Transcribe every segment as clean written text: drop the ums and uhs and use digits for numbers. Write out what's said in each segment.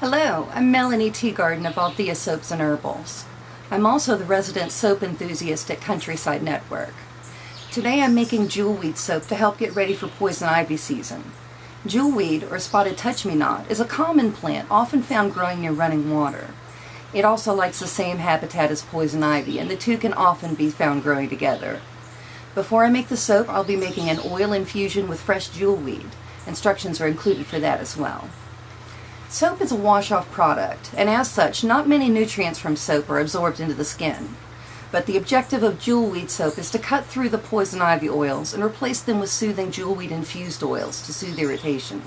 Hello, I'm Melanie Teagarden of Althea Soaps and Herbals. I'm also the resident soap enthusiast at Countryside Network. Today I'm making jewelweed soap to help get ready for poison ivy season. Jewelweed, or spotted touch-me-not, is a common plant often found growing near running water. It also likes the same habitat as poison ivy, and the two can often be found growing together. Before I make the soap, I'll be making an oil infusion with fresh jewelweed. Instructions are included for that as well. Soap is a wash-off product, and as such, not many nutrients from soap are absorbed into the skin. But the objective of jewelweed soap is to cut through the poison ivy oils and replace them with soothing jewelweed infused oils to soothe irritation.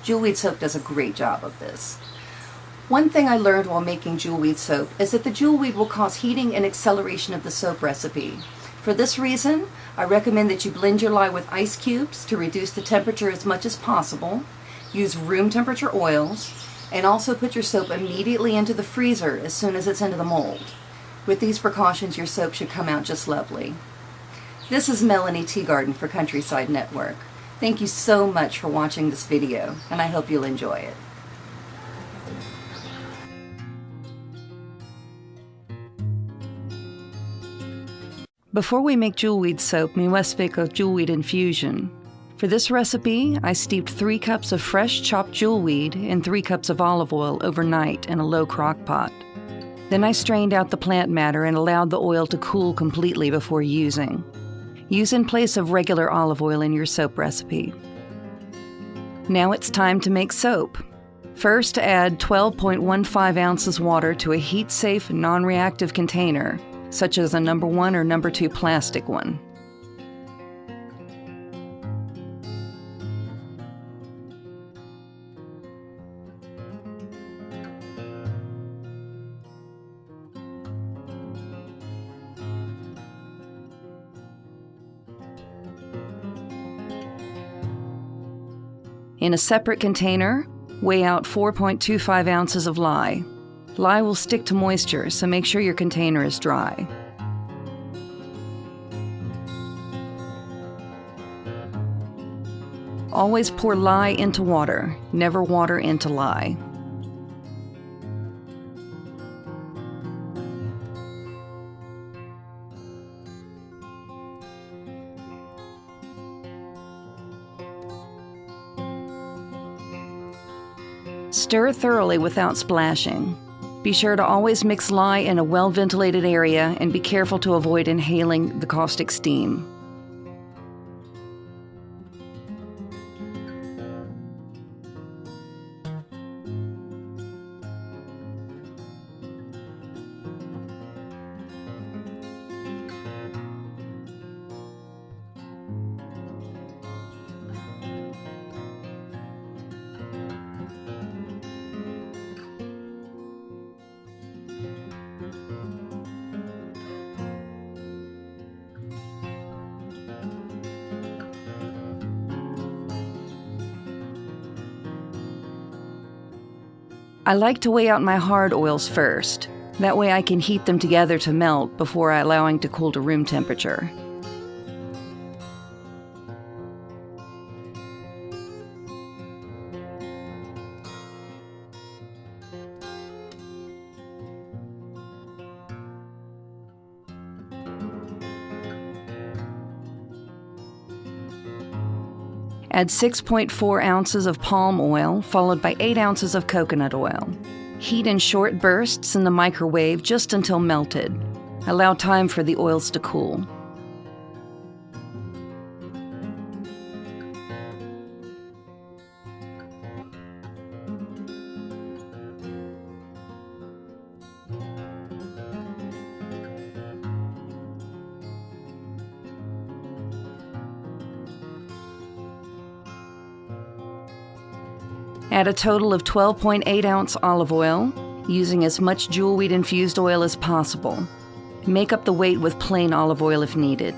Jewelweed soap does a great job of this. One thing I learned while making jewelweed soap is that the jewelweed will cause heating and acceleration of the soap recipe. For this reason, I recommend that you blend your lye with ice cubes to reduce the temperature as much as possible, use room temperature oils, and also put your soap immediately into the freezer as soon as it's into the mold. With these precautions, your soap should come out just lovely. This is Melanie Teagarden for Countryside Network. Thank you so much for watching this video, and I hope you'll enjoy it. Before we make jewelweed soap, we must make a jewelweed infusion. For this recipe, I steeped 3 cups of fresh chopped jewelweed in 3 cups of olive oil overnight in a low crock pot. Then I strained out the plant matter and allowed the oil to cool completely before using. Use in place of regular olive oil in your soap recipe. Now it's time to make soap. First, add 12.15 ounces water to a heat-safe, non-reactive container, such as a number 1 or number 2 plastic one. In a separate container, weigh out 4.25 ounces of lye. Lye will stick to moisture, so make sure your container is dry. Always pour lye into water, never water into lye. Stir thoroughly without splashing. Be sure to always mix lye in a well-ventilated area and be careful to avoid inhaling the caustic steam. I like to weigh out my hard oils first. That way I can heat them together to melt before allowing to cool to room temperature. Add 6.4 ounces of palm oil, followed by 8 ounces of coconut oil. Heat in short bursts in the microwave just until melted. Allow time for the oils to cool. Add a total of 12.8 ounce olive oil, using as much jewelweed infused oil as possible. Make up the weight with plain olive oil if needed.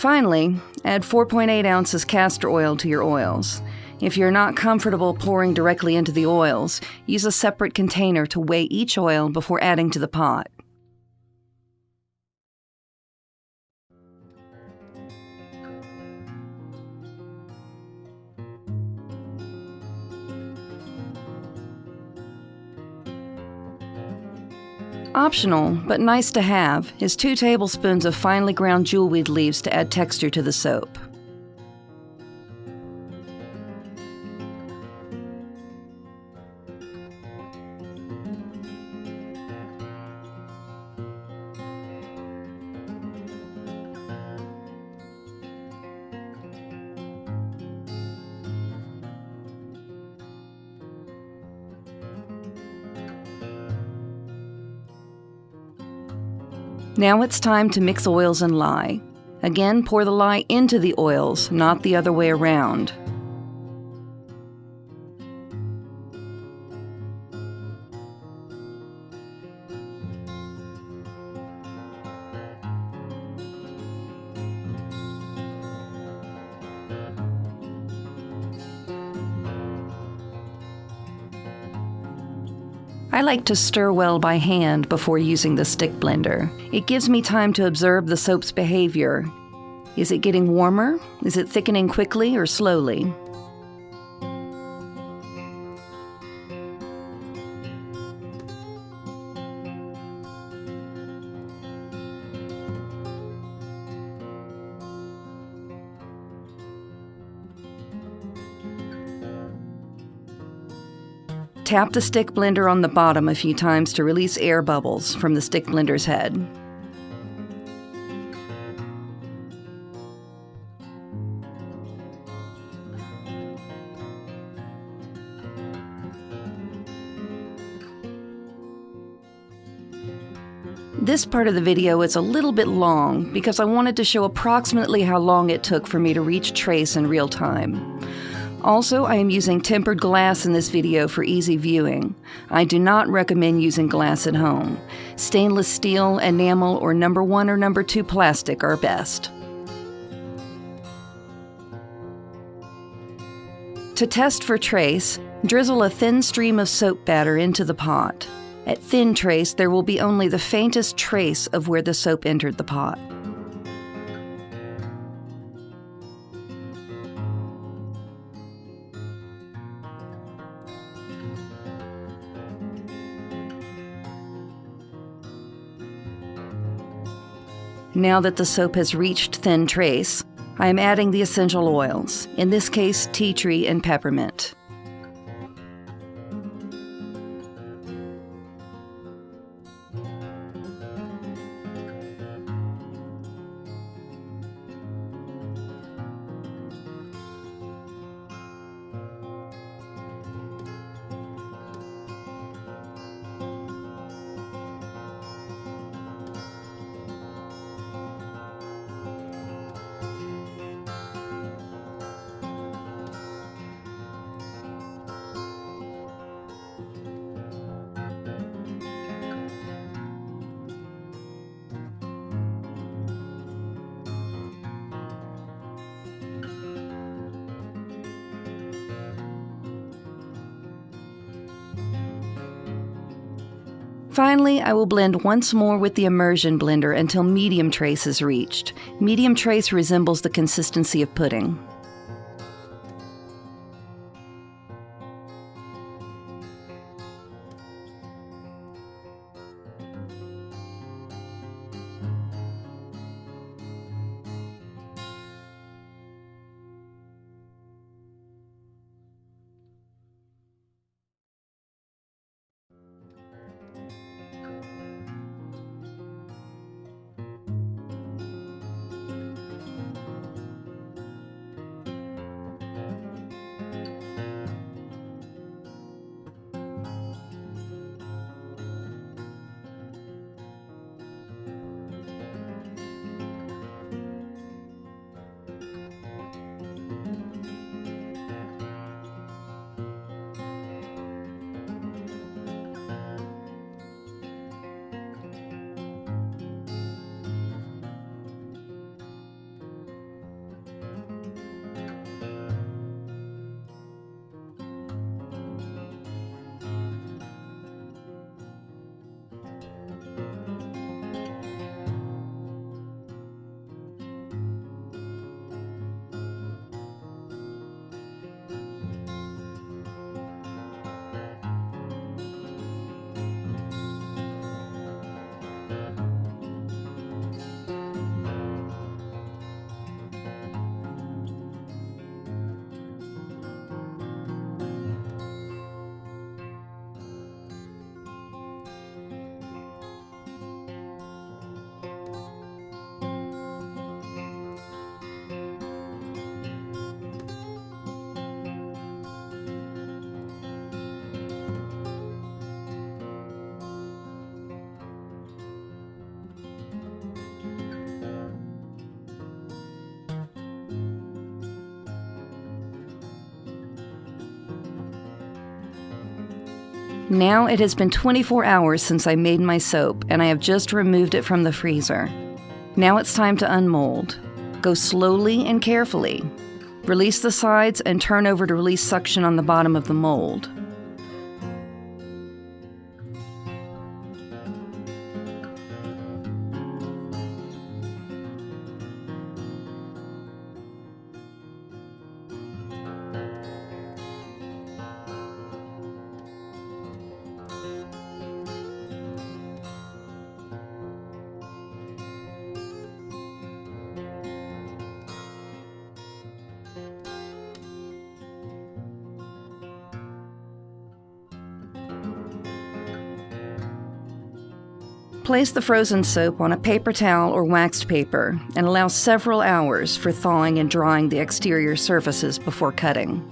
Finally, add 4.8 ounces castor oil to your oils. If you're not comfortable pouring directly into the oils, use a separate container to weigh each oil before adding to the pot. Optional, but nice to have, is 2 tablespoons of finely ground jewelweed leaves to add texture to the soap. Now it's time to mix oils and lye. Again, pour the lye into the oils, not the other way around. I like to stir well by hand before using the stick blender. It gives me time to observe the soap's behavior. Is it getting warmer? Is it thickening quickly or slowly? Tap the stick blender on the bottom a few times to release air bubbles from the stick blender's head. This part of the video is a little bit long because I wanted to show approximately how long it took for me to reach trace in real time. Also, I am using tempered glass in this video for easy viewing. I do not recommend using glass at home. Stainless steel, enamel, or number 1 or number 2 plastic are best. To test for trace, drizzle a thin stream of soap batter into the pot. At thin trace, there will be only the faintest trace of where the soap entered the pot. Now that the soap has reached thin trace, I am adding the essential oils, in this case tea tree and peppermint. Finally, I will blend once more with the immersion blender until medium trace is reached. Medium trace resembles the consistency of pudding. Now it has been 24 hours since I made my soap, and I have just removed it from the freezer. Now it's time to unmold. Go slowly and carefully. Release the sides and turn over to release suction on the bottom of the mold. Place the frozen soap on a paper towel or waxed paper and allow several hours for thawing and drying the exterior surfaces before cutting.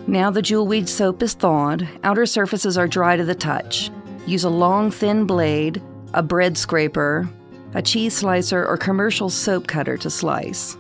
Now the Jewelweed soap is thawed, outer surfaces are dry to the touch. Use a long, thin blade, a bread scraper, a cheese slicer, or commercial soap cutter to slice.